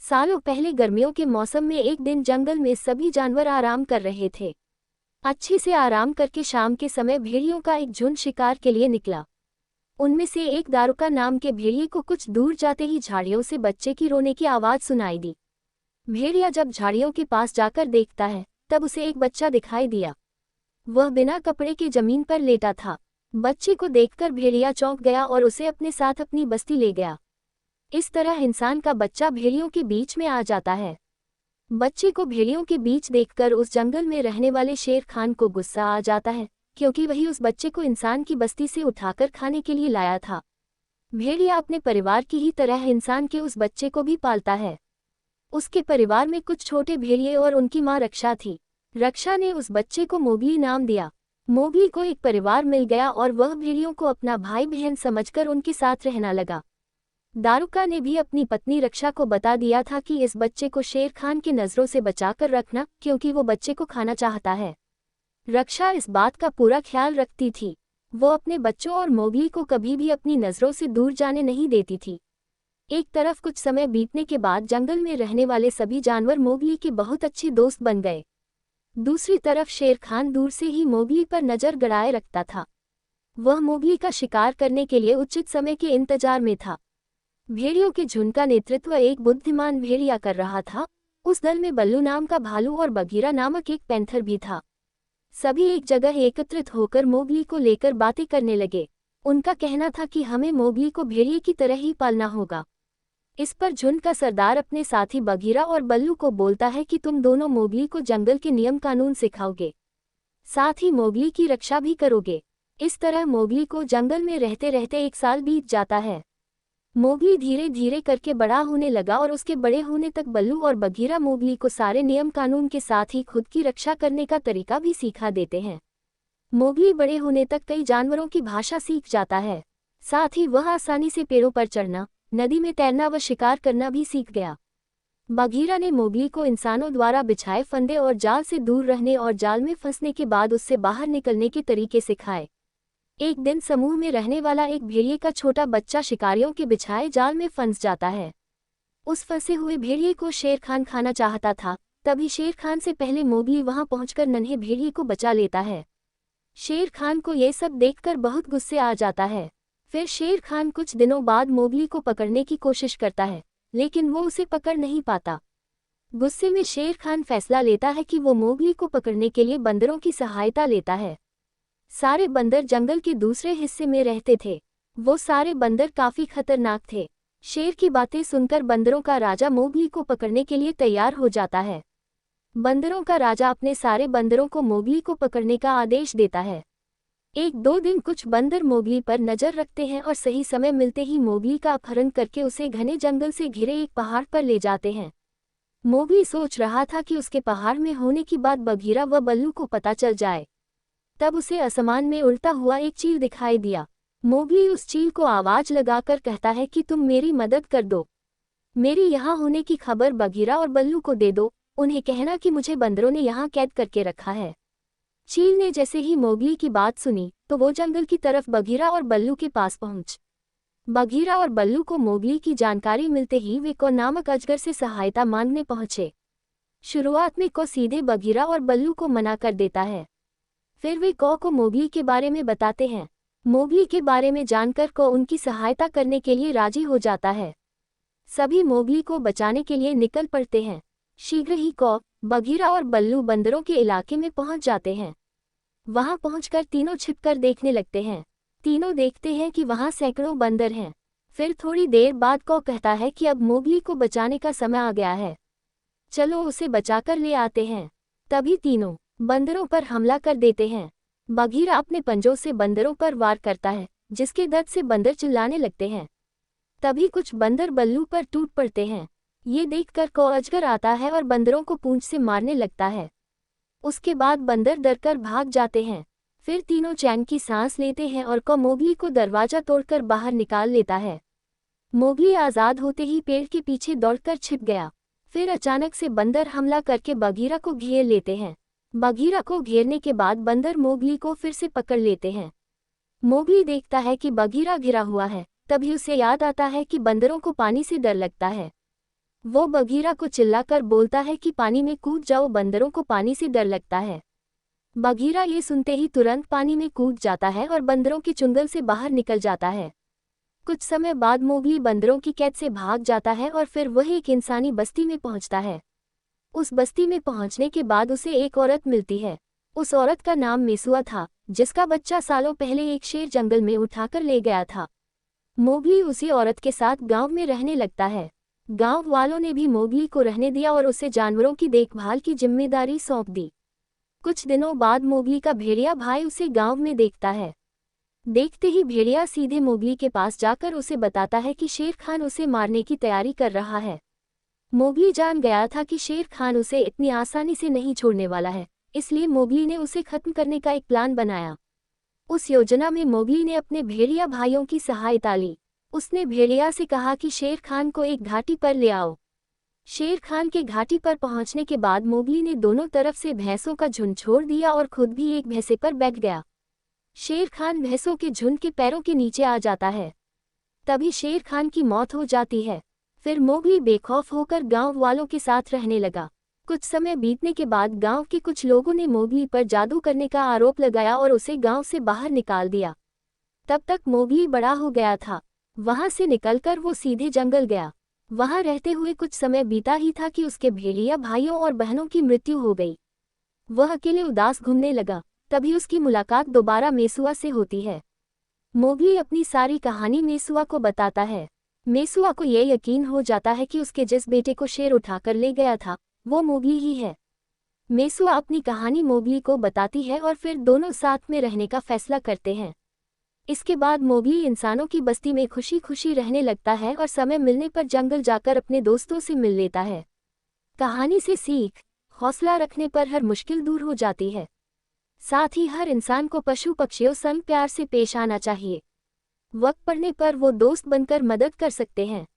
सालों पहले गर्मियों के मौसम में एक दिन जंगल में सभी जानवर आराम कर रहे थे। अच्छे से आराम करके शाम के समय भेड़ियों का एक झुंड शिकार के लिए निकला। उनमें से एक दारुका नाम के भेड़िए को कुछ दूर जाते ही झाड़ियों से बच्चे की रोने की आवाज़ सुनाई दी। भेड़िया जब झाड़ियों के पास जाकर देखता है तब उसे एक बच्चा दिखाई दिया। वह बिना कपड़े के जमीन पर लेटा था। बच्चे को देखकर भेड़िया चौंक गया और उसे अपने साथ अपनी बस्ती ले गया। इस तरह इंसान का बच्चा भेड़ियों के बीच में आ जाता है। बच्चे को भेड़ियों के बीच देखकर उस जंगल में रहने वाले शेर खान को गुस्सा आ जाता है, क्योंकि वही उस बच्चे को इंसान की बस्ती से उठाकर खाने के लिए लाया था। भेड़िया अपने परिवार की ही तरह इंसान के उस बच्चे को भी पालता है। उसके परिवार में कुछ छोटे भेड़िए और उनकी माँ रक्षा थी। रक्षा ने उस बच्चे को मोगली नाम दिया। मोगली को एक परिवार मिल गया और वह भेड़ियों को अपना भाई बहन समझकर उनके साथ रहना लगा। दारुका ने भी अपनी पत्नी रक्षा को बता दिया था कि इस बच्चे को शेर खान की नज़रों से बचाकर रखना, क्योंकि वो बच्चे को खाना चाहता है। रक्षा इस बात का पूरा ख्याल रखती थी। वो अपने बच्चों और मोगली को कभी भी अपनी नज़रों से दूर जाने नहीं देती थी। एक तरफ कुछ समय बीतने के बाद जंगल में रहने वाले सभी जानवर मोगली के बहुत अच्छे दोस्त बन गए। दूसरी तरफ शेर खान दूर से ही मोगली पर नज़र गड़ाए रखता था। वह मोगली का शिकार करने के लिए उचित समय के इंतजार में था। भेड़ियों के झुंड का नेतृत्व एक बुद्धिमान भेड़िया कर रहा था। उस दल में बल्लू नाम का भालू और बगीरा नामक एक पैंथर भी था। सभी एक जगह एकत्रित होकर मोगली को लेकर बातें करने लगे। उनका कहना था कि हमें मोगली को भेड़िए की तरह ही पालना होगा। इस पर झुंड का सरदार अपने साथी बगीरा और बल्लू को बोलता है कि तुम दोनों मोगली को जंगल के नियम कानून सिखाओगे, साथ ही मोगली की रक्षा भी करोगे। इस तरह मोगली को जंगल में रहते रहते 1 साल बीत जाता है। मोगली धीरे धीरे करके बड़ा होने लगा और उसके बड़े होने तक बल्लू और बगीरा मोगली को सारे नियम कानून के साथ ही खुद की रक्षा करने का तरीका भी सिखा देते हैं। मोगली बड़े होने तक कई जानवरों की भाषा सीख जाता है। साथ ही वह आसानी से पेड़ों पर चढ़ना, नदी में तैरना व शिकार करना भी सीख गया। बगीरा ने मोगली को इंसानों द्वारा बिछाए फंदे और जाल से दूर रहने और जाल में फंसने के बाद उससे बाहर निकलने के तरीके सिखाए। एक दिन समूह में रहने वाला एक भेड़िए का छोटा बच्चा शिकारियों के बिछाए जाल में फंस जाता है। उस फंसे हुए भेड़िए को शेर खान खाना चाहता था। तभी शेर खान से पहले मोगली वहां पहुंचकर नन्हे भेड़िए को बचा लेता है। शेर खान को ये सब देखकर बहुत गुस्से आ जाता है। फिर शेर खान कुछ दिनों बाद मोगली को पकड़ने की कोशिश करता है, लेकिन वो उसे पकड़ नहीं पाता। गुस्से में शेर खान फैसला लेता है कि वो मोगली को पकड़ने के लिए बंदरों की सहायता लेता है। सारे बंदर जंगल के दूसरे हिस्से में रहते थे। वो सारे बंदर काफी खतरनाक थे। शेर की बातें सुनकर बंदरों का राजा मोगली को पकड़ने के लिए तैयार हो जाता है। बंदरों का राजा अपने सारे बंदरों को मोगली को पकड़ने का आदेश देता है। 1-2 दिन कुछ बंदर मोगली पर नजर रखते हैं और सही समय मिलते ही मोगली का अपहरण करके उसे घने जंगल से घिरे एक पहाड़ पर ले जाते हैं। मोगली सोच रहा था कि उसके पहाड़ में होने की बात बगीरा व बल्लू को पता चल जाए। तब उसे आसमान में उड़ता हुआ एक चील दिखाई दिया। मोगली उस चील को आवाज लगाकर कहता है कि तुम मेरी मदद कर दो। मेरी यहाँ होने की खबर बगीरा और बल्लू को दे दो। उन्हें कहना कि मुझे बंदरों ने यहाँ कैद करके रखा है। चील ने जैसे ही मोगली की बात सुनी तो वो जंगल की तरफ बगीरा और बल्लू के पास पहुंच। बगीरा और बल्लू को मोगली की जानकारी मिलते ही वे को नामक अजगर से सहायता मांगने पहुंचे। शुरुआत में को सीधे बगीरा और बल्लू को मना कर देता है। फिर वे को मोगली के बारे में बताते हैं। मोगली के बारे में जानकर को उनकी सहायता करने के लिए राजी हो जाता है। सभी मोगली को बचाने के लिए निकल पड़ते हैं। शीघ्र ही को, बगीरा और बल्लू बंदरों के इलाके में पहुंच जाते हैं। वहां पहुंचकर तीनों छिपकर देखने लगते हैं। तीनों देखते हैं कि वहां सैकड़ों बंदर हैं। फिर थोड़ी देर बाद को कहता है कि अब मोगली को बचाने का समय आ गया है, चलो उसे बचाकर ले आते हैं। तभी तीनों बंदरों पर हमला कर देते हैं। बगीरा अपने पंजों से बंदरों पर वार करता है, जिसके दर्द से बंदर चिल्लाने लगते हैं। तभी कुछ बंदर बल्लू पर टूट पड़ते हैं। ये देखकर को अजगर आता है और बंदरों को पूंछ से मारने लगता है। उसके बाद बंदर डरकर भाग जाते हैं। फिर तीनों चैन की सांस लेते हैं और को मोगली को दरवाजा तोड़कर बाहर निकाल लेता है। मोगली आज़ाद होते ही पेड़ के पीछे दौड़कर छिप गया। फिर अचानक से बंदर हमला करके बगीरा को घेर लेते हैं। बगीरा को घेरने के बाद बंदर मोगली को फिर से पकड़ लेते हैं। मोगली देखता है कि बगीरा घिरा हुआ है। तभी उसे याद आता है कि बंदरों को पानी से डर लगता है। वो बघीरा को चिल्लाकर बोलता है कि पानी में कूद जाओ, बंदरों को पानी से डर लगता है। बघीरा ये सुनते ही तुरंत पानी में कूद जाता है और बंदरों के चुंगल से बाहर निकल जाता है। कुछ समय बाद मोगली बंदरों की कैद से भाग जाता है और फिर वह एक इंसानी बस्ती में पहुंचता है। उस बस्ती में पहुंचने के बाद उसे एक औरत मिलती है। उस औरत का नाम मेसुआ था, जिसका बच्चा सालों पहले एक शेर जंगल में उठाकर ले गया था। मोगली उसी औरत के साथ गांव में रहने लगता है। गांव वालों ने भी मोगली को रहने दिया और उसे जानवरों की देखभाल की जिम्मेदारी सौंप दी। कुछ दिनों बाद मोगली का भेड़िया भाई उसे गांव में देखता है। देखते ही भेड़िया सीधे मोगली के पास जाकर उसे बताता है कि शेर खान उसे मारने की तैयारी कर रहा है। मोगली जान गया था कि शेर खान उसे इतनी आसानी से नहीं छोड़ने वाला है, इसलिए मोगली ने उसे खत्म करने का एक प्लान बनाया। उस योजना में मोगली ने अपने भेड़िया भाइयों की सहायता ली। उसने भेड़िया से कहा कि शेर खान को एक घाटी पर ले आओ। शेर खान के घाटी पर पहुंचने के बाद मोगली ने दोनों तरफ से भैंसों का झुंड छोड़ दिया और खुद भी एक भैंसे पर बैठ गया। शेर खान भैंसों के झुंड के पैरों के नीचे आ जाता है। तभी शेर खान की मौत हो जाती है। फिर मोगली बेखौफ होकर गांव वालों के साथ रहने लगा। कुछ समय बीतने के बाद गांव के कुछ लोगों ने मोगली पर जादू करने का आरोप लगाया और उसे गांव से बाहर निकाल दिया। तब तक मोगली बड़ा हो गया था। वहां से निकलकर वो सीधे जंगल गया। वहां रहते हुए कुछ समय बीता ही था कि उसके भेड़िया भाइयों और बहनों की मृत्यु हो गई। वह अकेले उदास घूमने लगा। तभी उसकी मुलाकात दोबारा मेसुआ से होती है। मोगली अपनी सारी कहानी मेसुआ को बताता है। मेसुआ को यह यकीन हो जाता है कि उसके जिस बेटे को शेर उठाकर ले गया था, वो मोगली ही है। मेसुआ अपनी कहानी मोगली को बताती है और फिर दोनों साथ में रहने का फैसला करते हैं। इसके बाद मोगली इंसानों की बस्ती में खुशी खुशी रहने लगता है और समय मिलने पर जंगल जाकर अपने दोस्तों से मिल लेता है। कहानी से सीख, हौसला रखने पर हर मुश्किल दूर हो जाती है। साथ ही हर इंसान को पशु पक्षियों संग प्यार से पेश आना चाहिए। वक्त पड़ने पर वो दोस्त बनकर मदद कर सकते हैं।